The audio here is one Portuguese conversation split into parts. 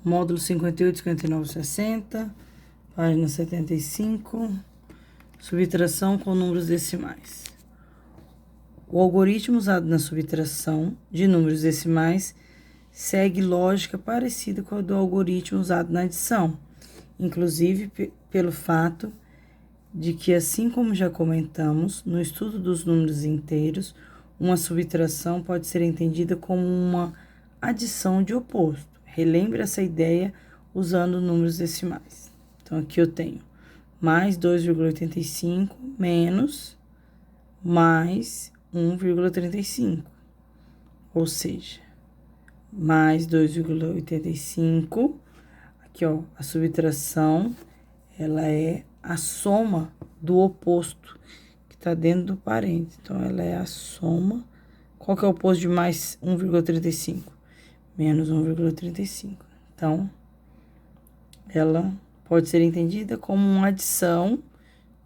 Módulo 58, 59, 60, página 75, subtração com números decimais. O algoritmo usado na subtração de números decimais segue lógica parecida com a do algoritmo usado na adição, inclusive pelo fato de que, assim como já comentamos, no estudo dos números inteiros, uma subtração pode ser entendida como uma adição de oposto. Relembre essa ideia usando números decimais. Então, aqui eu tenho mais 2,85 menos mais 1,35. Ou seja, mais 2,85. Aqui, ó, a subtração, ela é a soma do oposto que está dentro do parênteses. Então, ela é a soma. Qual que é o oposto de mais 1,35? Menos 1,35. Então, ela pode ser entendida como uma adição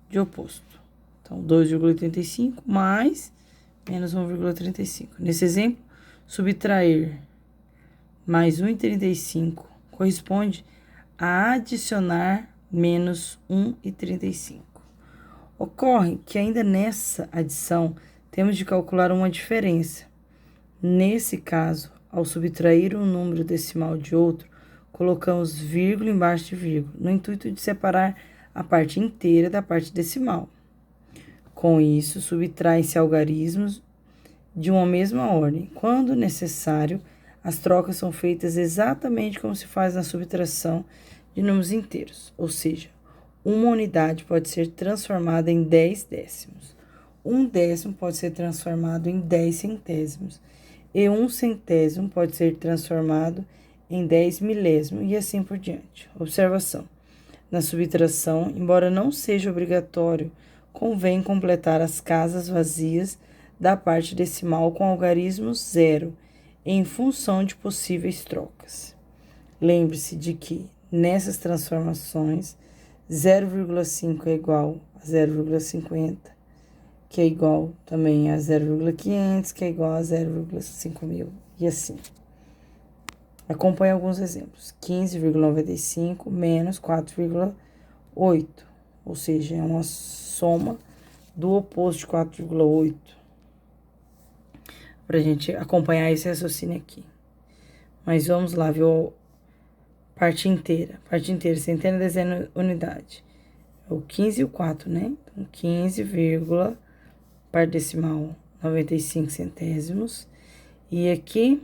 de oposto. Então, 2,85 mais menos 1,35. Nesse exemplo, subtrair mais 1,35 corresponde a adicionar menos 1,35. Ocorre que ainda nessa adição, temos de calcular uma diferença. Nesse caso, ao subtrair um número decimal de outro, colocamos vírgula embaixo de vírgula, no intuito de separar a parte inteira da parte decimal. Com isso, subtraem-se algarismos de uma mesma ordem. Quando necessário, as trocas são feitas exatamente como se faz na subtração de números inteiros, ou seja, uma unidade pode ser transformada em 10 décimos. Um décimo pode ser transformado em 10 centésimos. E um centésimo pode ser transformado em 10 milésimos e assim por diante. Observação. Na subtração, embora não seja obrigatório, convém completar as casas vazias da parte decimal com algarismo zero, em função de possíveis trocas. Lembre-se de que, nessas transformações, 0,5 é igual a 0,50, que é igual também a 0,500, que é igual a 0,5000, e assim. Acompanhe alguns exemplos. 15,95 menos 4,8, ou seja, é uma soma do oposto de 4,8. Para a gente acompanhar esse raciocínio aqui. Mas vamos lá ver a parte inteira. Parte inteira, centena, dezena, unidade. É o 15 e o 4, né? Então, 15, parte decimal, 95 centésimos. E aqui,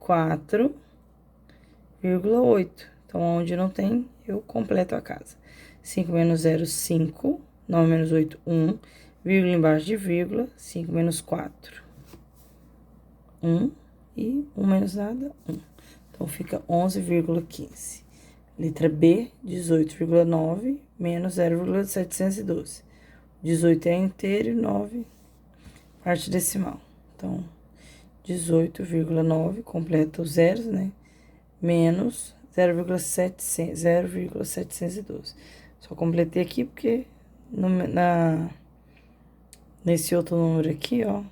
4,8. Então, onde não tem, eu completo a casa. 5 menos 0, 5. 9 menos 8, 1. Vírgula embaixo de vírgula. 5 menos 4, 1. E 1 menos nada, 1. Então, fica 11,15. Letra B, 18,9 menos 0,712. 18 é inteiro e 9 parte decimal. Então, 18,9, completa os zeros, né? Menos 0,712. Só completei aqui porque nesse outro número aqui, ó,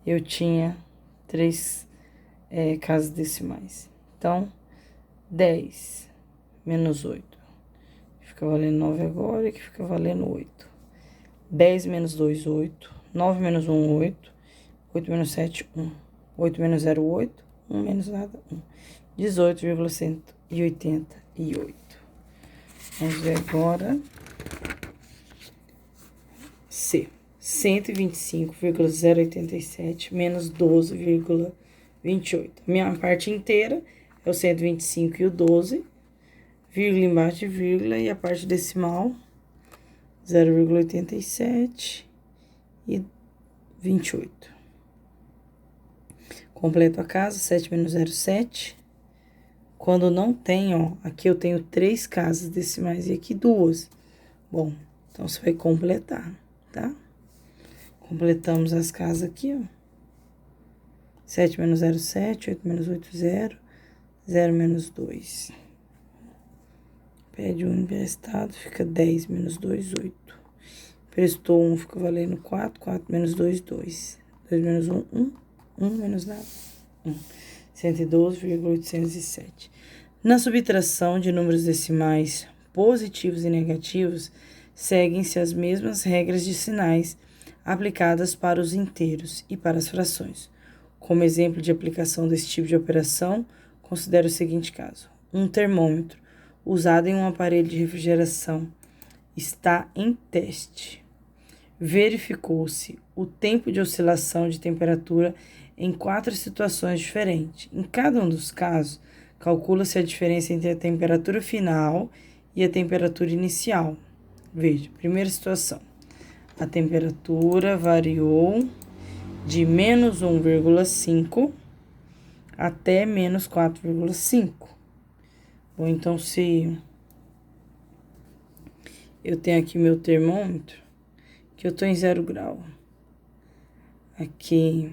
eu tinha 3 casas decimais. Então, 10 menos 8. Fica valendo 9 agora, e que fica valendo 8. 10 menos 2, 8. 9 menos 1, 8. 8 menos 7, 1. 8 menos 0, 8. 1 menos nada, 1. 18,188. Vamos ver agora. C. 125,087 menos 12,28. Minha parte inteira é o 125 e o 12. Vírgula embaixo de vírgula e a parte decimal 0,87 e 28. Completo a casa, 7 menos 0, 7. Quando não tem, ó, aqui eu tenho 3 casas decimais e aqui 2. Bom, então você vai completar, tá? Completamos as casas aqui, ó. 7 menos 0, 7. 8 menos 8, 0. 0 menos 2. Pede 1 emprestado, fica 10 menos 2, 8. Emprestou 1, fica valendo 4. 4 menos 2, 2. 2 menos 1, 1. 1 menos nada, 1. 112,807. Na subtração de números decimais positivos e negativos, seguem-se as mesmas regras de sinais aplicadas para os inteiros e para as frações. Como exemplo de aplicação desse tipo de operação, considere o seguinte caso. Um termômetro usado em um aparelho de refrigeração está em teste. Verificou-se o tempo de oscilação de temperatura em 4 situações diferentes. Em cada um dos casos, calcula-se a diferença entre a temperatura final e a temperatura inicial. Veja, primeira situação. A temperatura variou de menos 1,5 até menos 4,5. Bom, então, se eu tenho aqui meu termômetro, que eu tô em 0 grau. Aqui,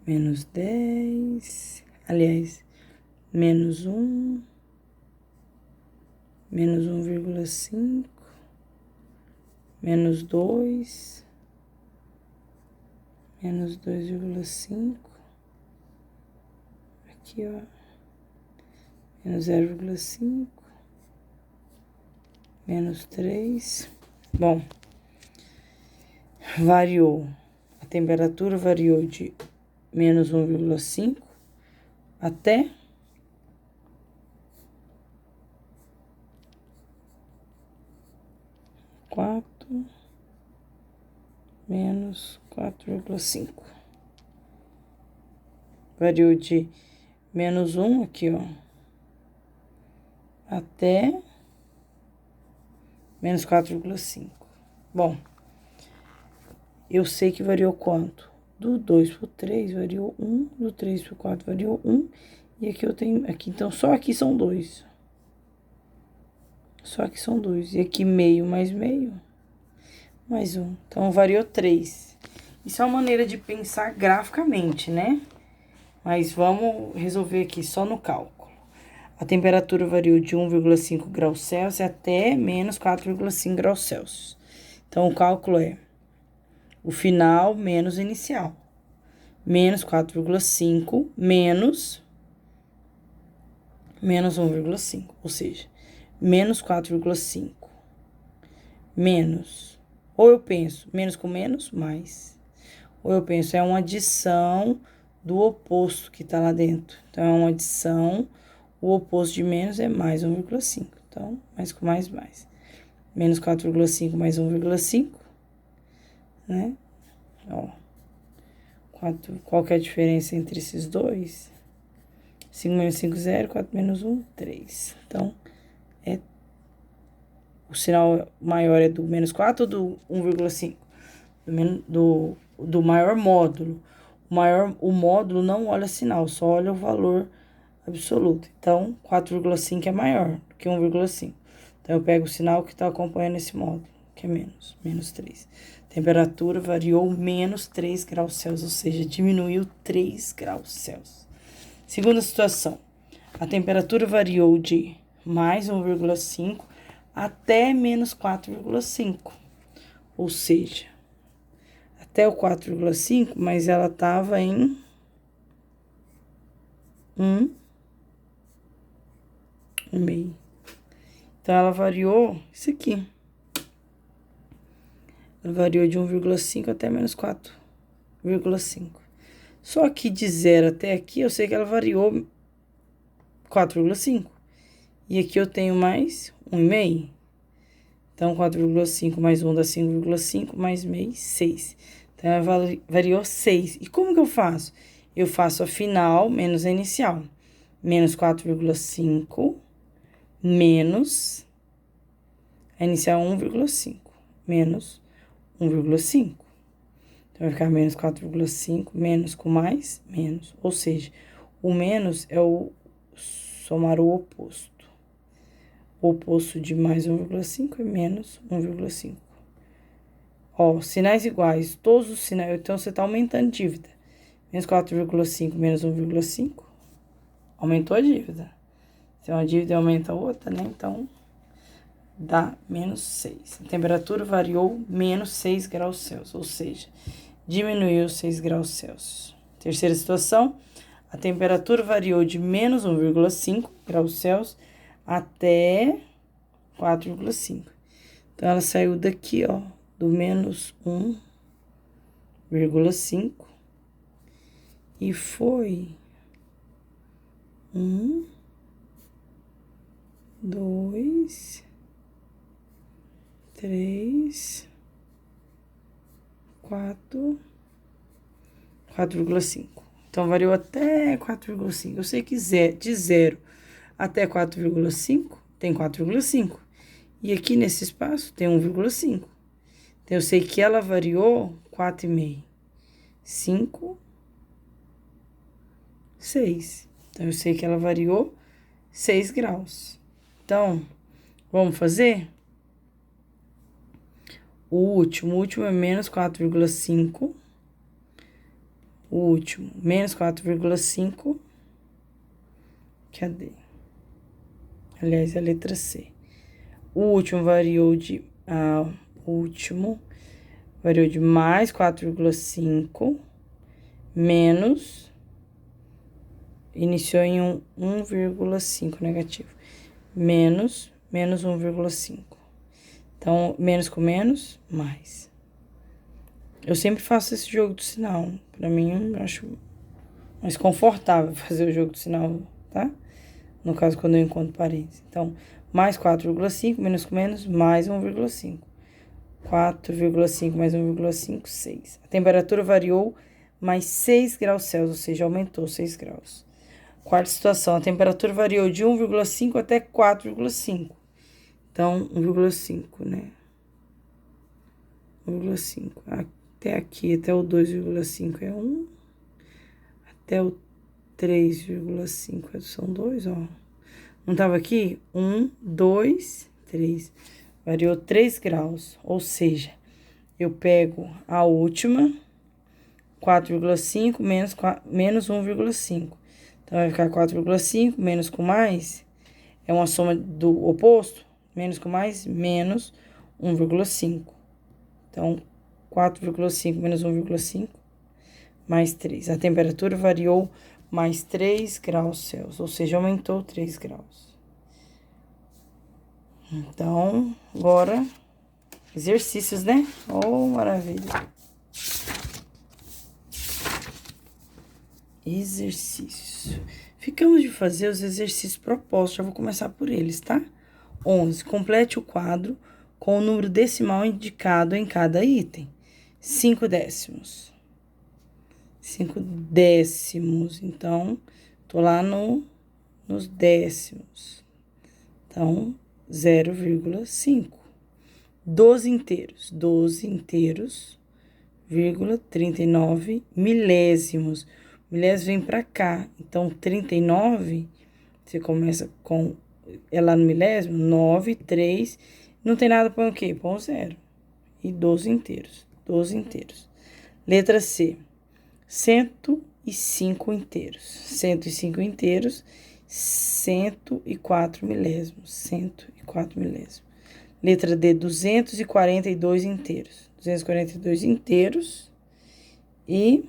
menos 10, aliás, menos 1, menos 1,5, menos 2, menos 2,5, aqui, ó, menos 0,5, menos 3. Bom, variou, a temperatura variou de menos 1,5 até menos 4,5. Variou de menos 1 aqui, ó, até menos 4,5. Bom, eu sei que variou quanto? Do 2 para o 3 variou 1, do 3 para o 4 variou 1, e aqui eu tenho, aqui então só aqui são 2. Só aqui são 2, e aqui meio mais meio, mais 1. Então, variou 3. Isso é uma maneira de pensar graficamente, né? Mas vamos resolver aqui só no cálculo. A temperatura variou de 1,5 graus Celsius até menos 4,5 graus Celsius. Então, o cálculo é o final menos o inicial. Menos 4,5 menos 1,5. Ou seja, menos 4,5. Menos. Ou eu penso, menos com menos, mais. Ou eu penso, é uma adição do oposto que tá lá dentro. Então, é uma adição, o oposto de menos é mais 1,5. Então, mais com mais, mais. Menos 4,5 mais 1,5, né? Ó. Qual que é a diferença entre esses dois? 5 menos 5, 0. 4 menos 1, 3. Então, o sinal maior é do menos 4 ou do 1,5? Do maior módulo. O módulo não olha sinal, só olha o valor absoluto. Então, 4,5 é maior do que 1,5. Então, eu pego o sinal que está acompanhando esse módulo, que é menos 3. Temperatura variou menos 3 graus Celsius, ou seja, diminuiu 3 graus Celsius. Segunda situação, a temperatura variou de mais 1,5 até menos 4,5, ou seja, até o 4,5, mas ela estava em 1,5. Então, ela variou isso aqui. Ela variou de 1,5 até menos 4,5. Só que de 0 até aqui, eu sei que ela variou 4,5. E aqui eu tenho mais 1,5. Então, 4,5 mais 1 dá 5,5, mais meio, 6. Então, ela variou 6. E como que eu faço? Eu faço a final menos a inicial. Menos 4,5 menos a inicial 1,5. Menos 1,5. Então, vai ficar menos 4,5, menos com mais, menos. Ou seja, o menos é o somar o oposto. O oposto de mais 1,5 é menos 1,5. Ó, sinais iguais, todos os sinais. Então, você tá aumentando dívida. Menos 4,5 menos 1,5. Aumentou a dívida. Se uma dívida aumenta a outra, né? Então, dá menos 6. A temperatura variou menos 6 graus Celsius, ou seja, diminuiu 6 graus Celsius. Terceira situação, A temperatura variou de menos 1,5 graus Celsius até 4,5. Então, ela saiu daqui, ó, do menos 1,5 e foi 1, 2, 3, 4,5. Então, variou até 4,5. Eu sei que de 0 até 4,5 tem 4,5. E aqui nesse espaço tem 1,5. Então, eu sei que ela variou 4,5. 5, 6. Então, eu sei que ela variou 6 graus. Então, vamos fazer? O último é menos 4,5. O último, menos 4,5. Cadê? Aliás, a letra C. O último variou de... variou de mais 4,5 menos... Iniciou em 1,5 negativo. Menos 1,5. Então, menos com menos, mais. Eu sempre faço esse jogo do sinal. Pra mim, eu acho mais confortável fazer o jogo do sinal, tá? No caso, quando eu encontro parênteses. Então, mais 4,5, menos com menos, mais 1,5. 4,5 mais 1,5, 6. A temperatura variou mais 6 graus Celsius, ou seja, aumentou 6 graus. Quarta situação, a temperatura variou de 1,5 até 4,5. Então, 1,5, né? 1,5. Até aqui, até o 2,5 é 1. Até o 3,5 são 2, ó. Não tava aqui? 1, 2, 3. Variou 3 graus. Ou seja, eu pego a última, 4,5 menos 1,5. Então, vai ficar 4,5 menos com mais. É uma soma do oposto. Menos com mais, menos 1,5. Então, 4,5 menos 1,5, mais 3. A temperatura variou mais 3 graus Celsius, ou seja, aumentou 3 graus. Então, agora, exercícios, né? Oh, maravilha! Exercícios. Ficamos de fazer os exercícios propostos, já vou começar por eles, tá? 11. Complete o quadro com o número decimal indicado em cada item. 5 décimos. 5 décimos. Então, tô lá nos décimos. Então, 0,5. 12 inteiros. 12 inteiros, vírgula, 39 milésimos. Milésimo vem pra cá. Então, 39, você começa com... É lá no milésimo, 9, 3, não tem nada, põe o quê? Põe o 0. E 12 inteiros, 12 inteiros. Letra C, 105 inteiros. 105 inteiros, 104 milésimos, 104 milésimos. Letra D, 242 inteiros. 242 inteiros e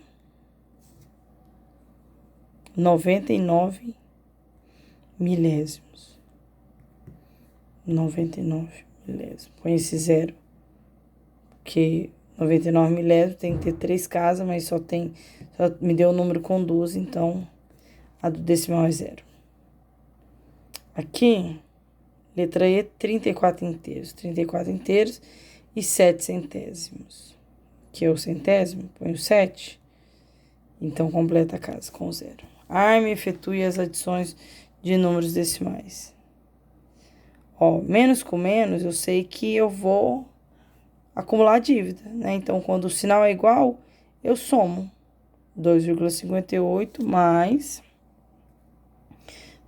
99 milésimos. 99 milésimos. Põe esse 0, porque 99 milésimos tem que ter 3 casas, mas só me deu o número com 12, então a do decimal é 0. Aqui, letra E, 34 inteiros. 34 inteiros e 7 centésimos. Que é o centésimo, põe o 7. Então, completa a casa com 0. Arme efetue as adições de números decimais. Ó, menos com menos, eu sei que eu vou acumular dívida, né? Então, quando o sinal é igual, eu somo 2,58 mais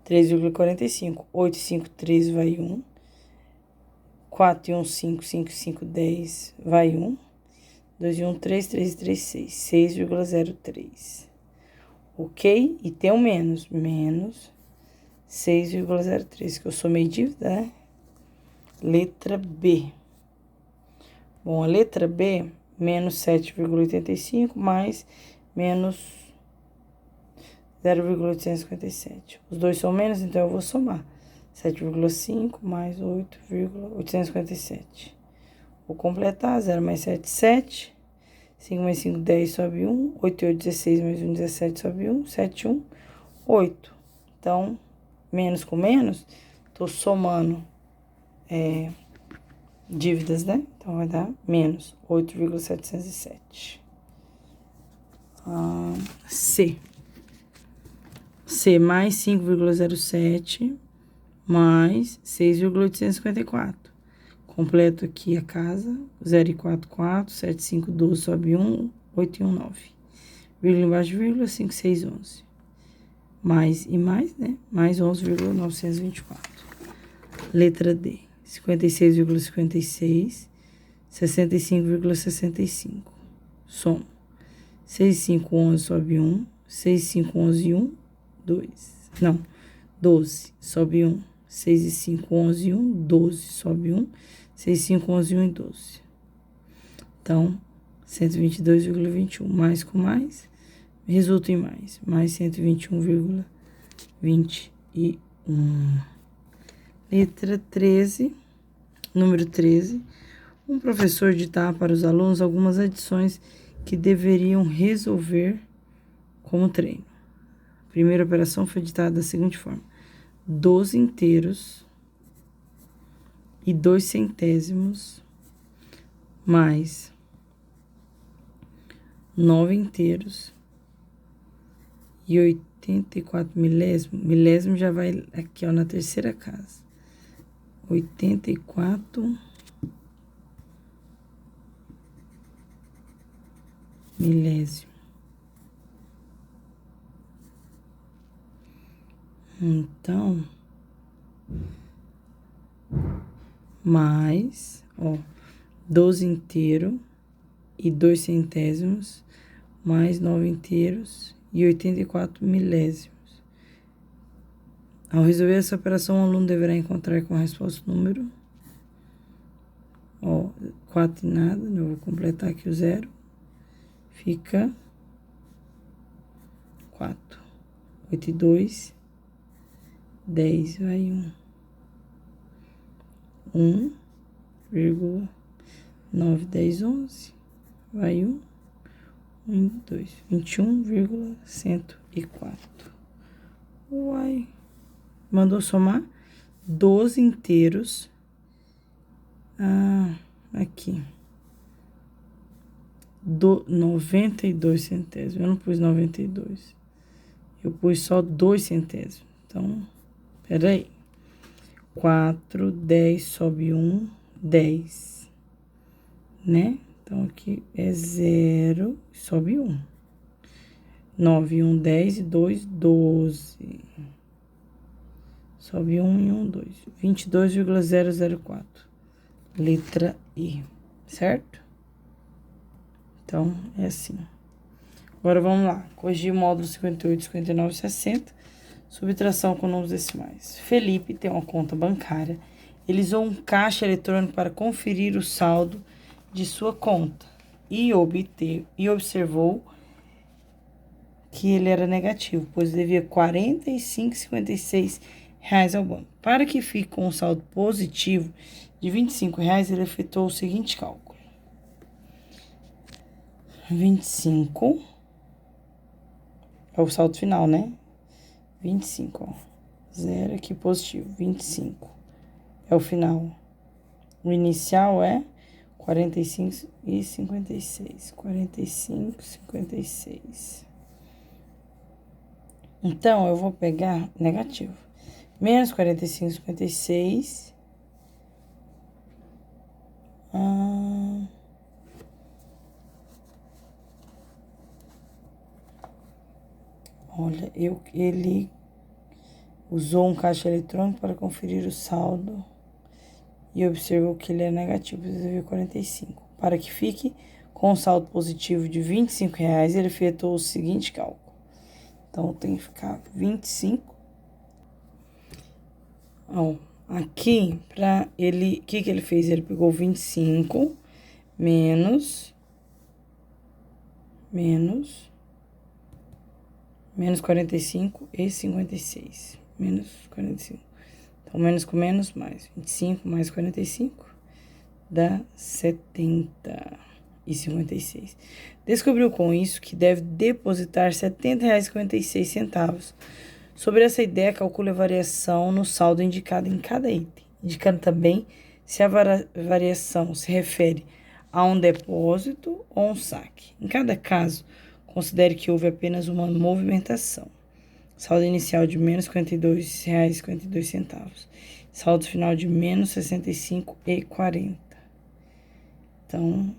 3,45. 8 e 5, 13 vai 1. 4 e 1, 5, 5 e 5, 10 vai 1. 2 e 1, 3, 3 e 3, 6. 6,03. Ok? E tem um menos. Menos 6,03, que eu somei dívida, né? Letra B. Bom, a letra B, menos 7,85 mais menos 0,857. Os dois são menos, então eu vou somar. 7,5 mais 8,857. Vou completar, 0 mais 7, 7. 5 mais 5, 10, sobe 1. 8 e 8, 16, mais 1, 17, sobe 1. 7, 1, 8. Então, menos com menos, tô somando dívidas, né? Então, vai dar menos 8,707. C. C mais 5,07 mais 6,854. Completo aqui a casa. 0 e 4, 4. 7, 5, 12, sobe 1. 8 e 1, 9. Vírgula embaixo de vírgula, 5, 6, 11. Mais e mais, né? Mais 11,924. Letra D. 56,56. 65,65. Soma. 6, 5, 11, sobe 1. 6, 5, 11, 1, 2. Não. 12, sobe 1. 6 e 5, 11, 1. 12, sobe 1. 6, 5, 11, 1 e 12. Então, 122,21. Mais com mais, resulta em mais. Mais 121,21. Letra 13. Número 13. Um professor ditar para os alunos algumas adições que deveriam resolver como treino. A primeira operação foi ditada da seguinte forma: 12 inteiros e 2 centésimos mais 9 inteiros e 84 milésimos. Milésimo já vai aqui, ó, na terceira casa. 84 milésimo. Então, mais, ó, 12 inteiro e 2 centésimos, mais 9 inteiros e 84 milésimos. Ao resolver essa operação, o aluno deverá encontrar com a resposta o número, ó, 4 e nada, eu vou completar aqui o 0, fica 4, 8 e 2, 10, vai 1, 1,9, 10, 11, vai 1, 1 e 2, 21,104. Uai, mandou somar 12 inteiros, aqui, 92 centésimos, eu não pus 92, eu pus só 2 centésimos, então, peraí, 4, 10, sobe 1, 10, né? Então, aqui é 0, sobe 1. 9, 1, 10 e 2, 12. Sobe 1 e 1, 2. 22,004. Letra I, certo? Então, é assim. Agora, vamos lá. Corrigir módulo 58, 59 e 60. Subtração com números decimais. Felipe tem uma conta bancária. Ele usou um caixa eletrônico para conferir o saldo de sua conta e observou que ele era negativo, pois devia R$ 45,56 ao banco. Para que fique com um saldo positivo de R$ 25, ele efetuou o seguinte cálculo: 25 é o saldo final, né? 25, ó. 0 aqui positivo, 25 é o final. O inicial é 45,56. 45,56. Então, eu vou pegar negativo. Menos 45,56. Olha, ele usou um caixa eletrônico para conferir o saldo e observou que ele é negativo, devia 45. Para que fique com um saldo positivo de R$ 25, ele efetuou o seguinte cálculo. Então, tem que ficar 25. Ó, aqui, para ele, o que ele fez? Ele pegou 25 menos menos 45 e 56. Menos 45. Então, menos com menos, mais 25 mais 45 dá 70 e 56. Descobriu com isso que deve depositar R$ 70,56. Sobre essa ideia, calcule a variação no saldo indicado em cada item, indicando também se a variação se refere a um depósito ou um saque. Em cada caso, considere que houve apenas uma movimentação. Saldo inicial de menos R$ 42,52. Saldo final de menos R$ 65,40. Então,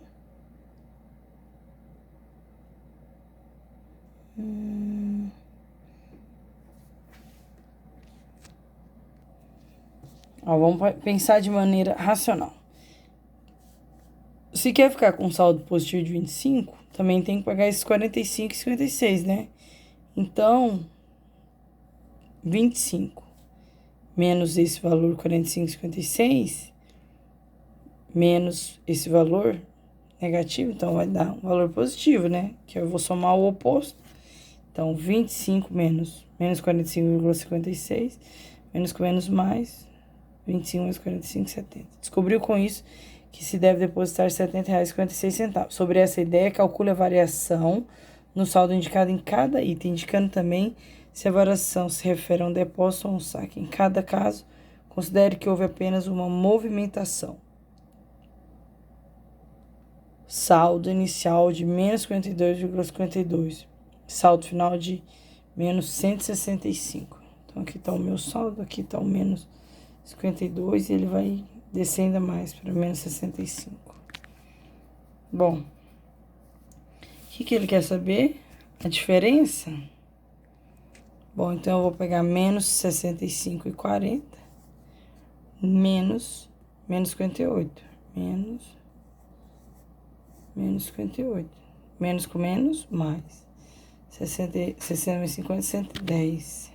vamos pensar de maneira racional. Se quer ficar com um saldo positivo de 25, também tem que pagar esses 45 e 56, né? Então, 25 menos esse valor 45,56 menos esse valor negativo, então vai dar um valor positivo, né? Que eu vou somar o oposto. Então, 25 menos 45,56 menos com menos mais 25 menos 45,70. Descobriu com isso que se deve depositar R$ 70,56. Sobre essa ideia, calcule a variação no saldo indicado em cada item, indicando também se a variação se refere a um depósito ou um saque. Em cada caso, considere que houve apenas uma movimentação. Saldo inicial de menos 52,52. Saldo final de menos 165. Então, aqui está o meu saldo, aqui está o menos 52 e ele vai descer ainda mais para menos 65. Bom, o que ele quer saber? A diferença? Bom, então eu vou pegar menos 65,40 menos 58. Menos 58. Menos com menos, mais. 60 mais 50, 110.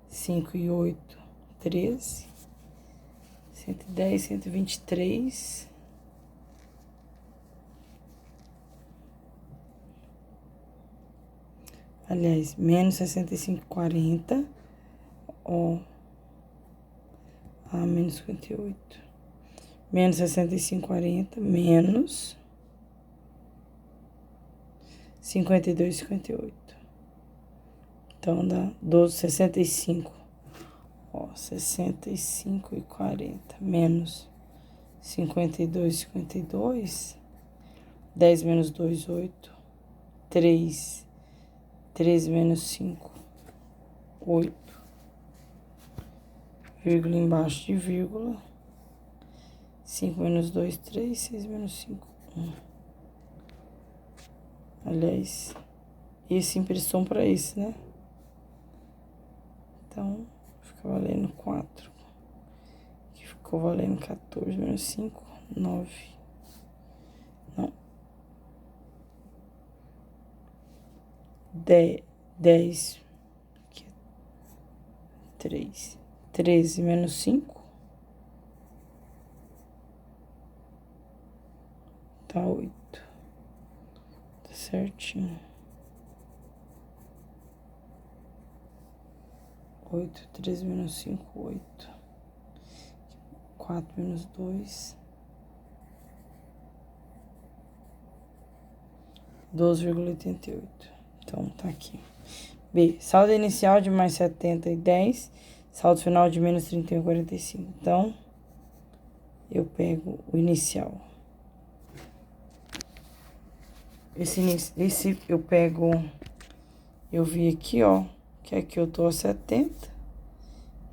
5 e 8, 13. 110, 123. Aliás, menos 65,40. Ó. Menos 58. Menos 65,40. Menos 52,58. Então, dá 12,65. Ó, 65,40 menos 52,52. 10 menos 2, 8. 3. 13 menos 5, 8. Vírgula embaixo de vírgula. 5 menos 2, 3. 6 menos 5, 1. Aliás, esse impressão para esse, né? Então, fica valendo 4. Aqui ficou valendo 14 menos 5, 9. Não. 10. Aqui. 3. 13 menos 5. Tá 8. Tá certinho. 8, 13 menos 5, 8. 4 menos 2. 12,88. Então, tá aqui. B, saldo inicial de mais 70 e 10. Saldo final de menos 31,45. Então, eu pego o inicial. Esse eu pego... Eu vi aqui, ó, que aqui eu tô a 70.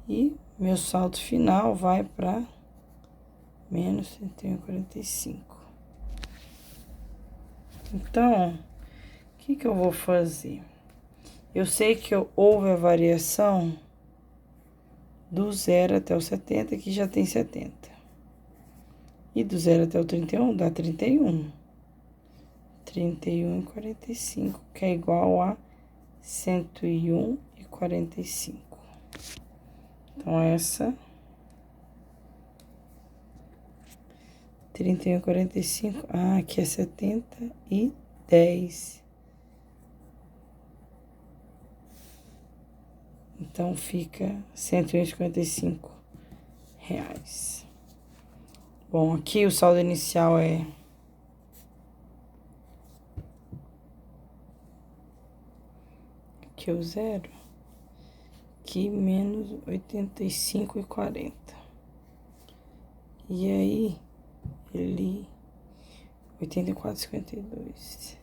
E meu saldo final vai para menos 31,45. Então, o que eu vou fazer? Eu sei que houve a variação do 0 até o 70, que já tem 70. E do 0 até o 31 dá 31. 31,45, que é igual a 101,45. Então, essa 31,45. Aqui é 70 e 10. Então, fica R$101,55. Bom, aqui o saldo inicial é... Aqui é o zero. Aqui, menos 85,40. E aí, ele... 84,52.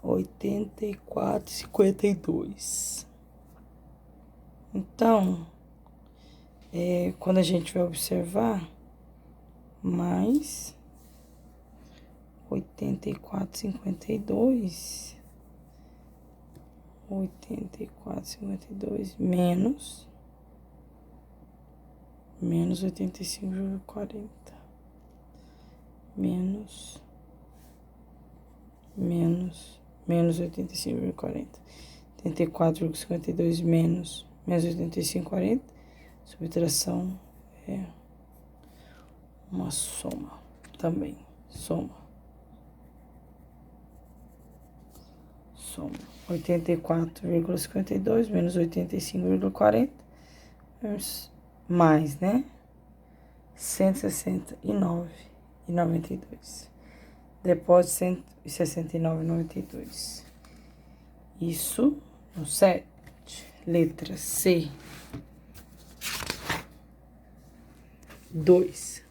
84,52. Então, quando a gente vai observar, mais 84,52, 84,52 menos 85,40, menos 85,40, 84,52 menos 85,40, subtração é uma soma também, soma 84,52 menos 85,40, mais, né? 169,92. Depósito 169,92. Isso no 7. Letra C. 2.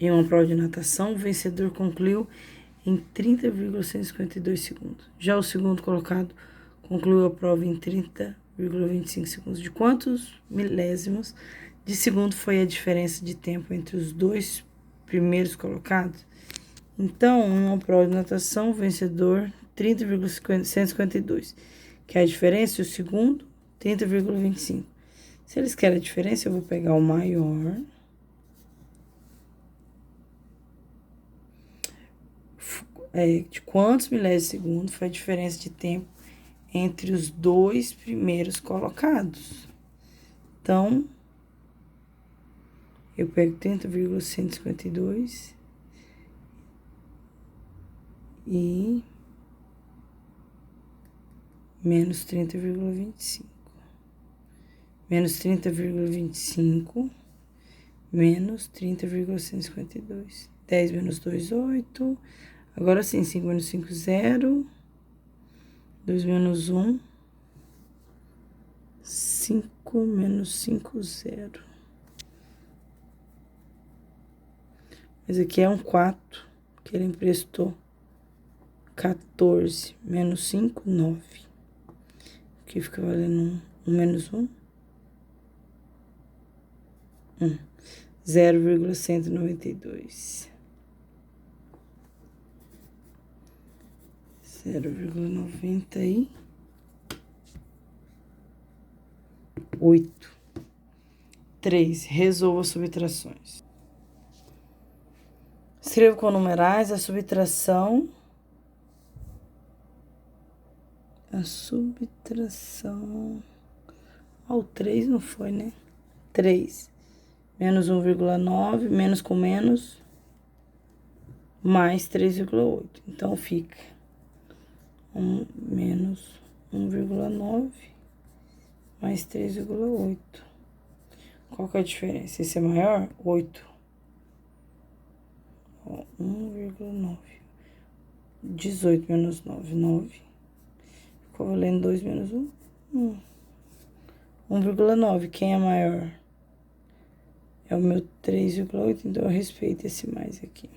Em uma prova de natação, o vencedor concluiu em 30,152 segundos. Já o segundo colocado concluiu a prova em 30,25 segundos. De quantos milésimos de segundo foi a diferença de tempo entre os dois primeiros colocados? Então, em uma prova de natação, o vencedor 30,152, que é a diferença, e o segundo 30,25. Se eles querem a diferença, eu vou pegar o maior de quantos milésimos de segundo foi a diferença de tempo entre os dois primeiros colocados. Então, eu pego 30,152 e menos 30,25. Menos 30,25 menos 30,152. 10 menos 2, 8. Agora sim, 5 menos 5, 0. 2 menos 1. 5 menos 5, 0. Mas aqui é um 4, que ele emprestou. 14 menos 5, 9. Aqui fica valendo 1 menos 1. 0,192. 0,98. 3. Resolva as subtrações. Escreva com numerais a subtração. O 3 não foi, né? 3. Menos 1,9, menos com menos, mais 3,8. Então, fica menos 1,9, mais 3,8. Qual que é a diferença? Esse é maior? 8. 1,9. 18 menos 9, 9. Ficou valendo 2 menos 1. 1,9. Quem é maior? É o meu 3,8, então eu respeito esse mais aqui.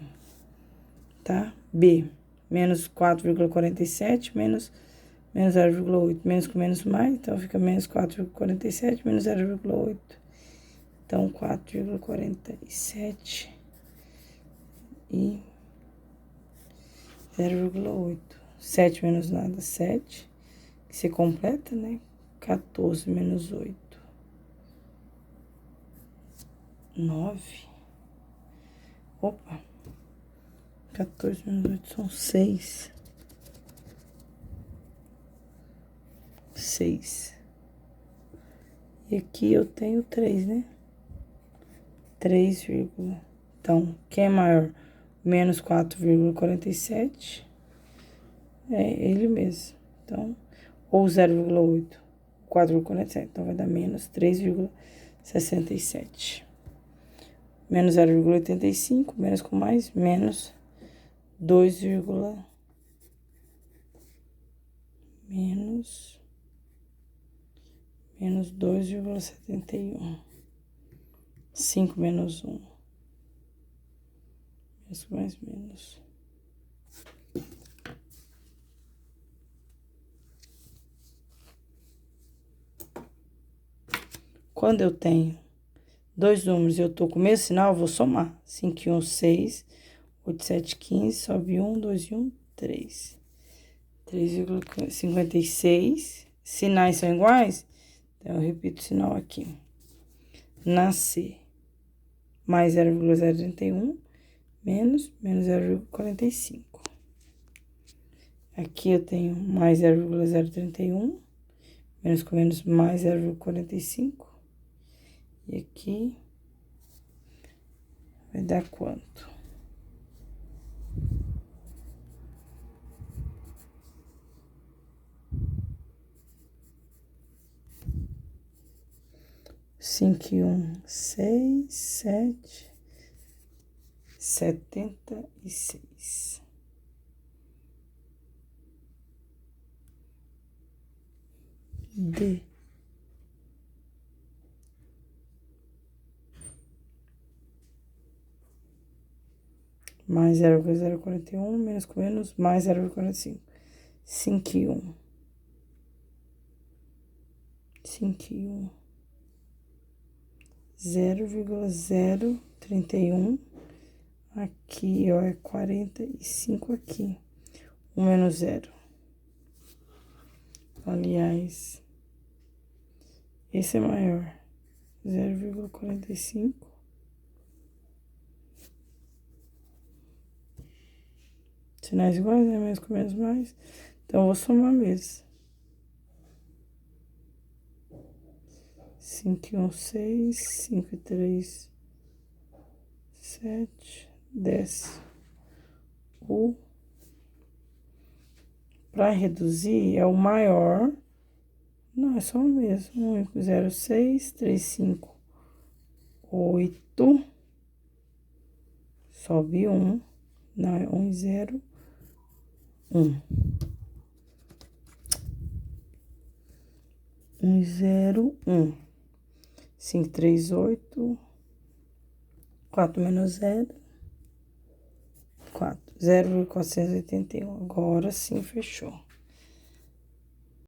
Tá? B. Menos 4,47, menos 0,8. Menos com menos mais, então fica menos 4,47, menos 0,8. Então, 4,47 e 0,8. 7 menos nada, 7. Que você completa, né? 14 menos 8. 9. Opa. 14 menos 8 são 6. 6. E aqui eu tenho 3, né? 3, então, quem é maior? Menos 4,47 É ele mesmo. Então, ou 0,8, 4,47. Então, vai dar menos 3,67. Menos 0,85, menos com mais, menos 2, menos 2,71. 5 menos 1. Menos mais menos. Quando eu tenho dois números e eu tô com o mesmo sinal, eu vou somar. 5 e 1, 6. 8, 7, 15. Sobe 1, 2 e 1, 3. 3,56. Sinais são iguais? Então, eu repito o sinal aqui. Nascer. Mais 0,031. Menos 0,45. Aqui eu tenho mais 0,031. Menos com menos, mais 0,45. E aqui vai dar quanto? Cinco e 1, 6, 7, 76. D. Mais 0,041, menos com menos, mais 0,45. 5 e 1. 5 e 1. 0,031. Aqui, ó, é 45 aqui. 1 menos 0. Aliás, esse é maior. 0,45. Sinais iguais, né? Menos com menos, mais. Então, eu vou somar mesmo. 5 e 1, 6. 5 e 3, 7. 10. O. Para reduzir, é o maior. Não, é só o mesmo. 1, 0, 6, 3, 5, 8. Sobe 1. Não, é 1 e 0, 1. 1 e 0, 1. 5, 3, 8. 4 menos 0. 4. 0,481. Agora sim, fechou.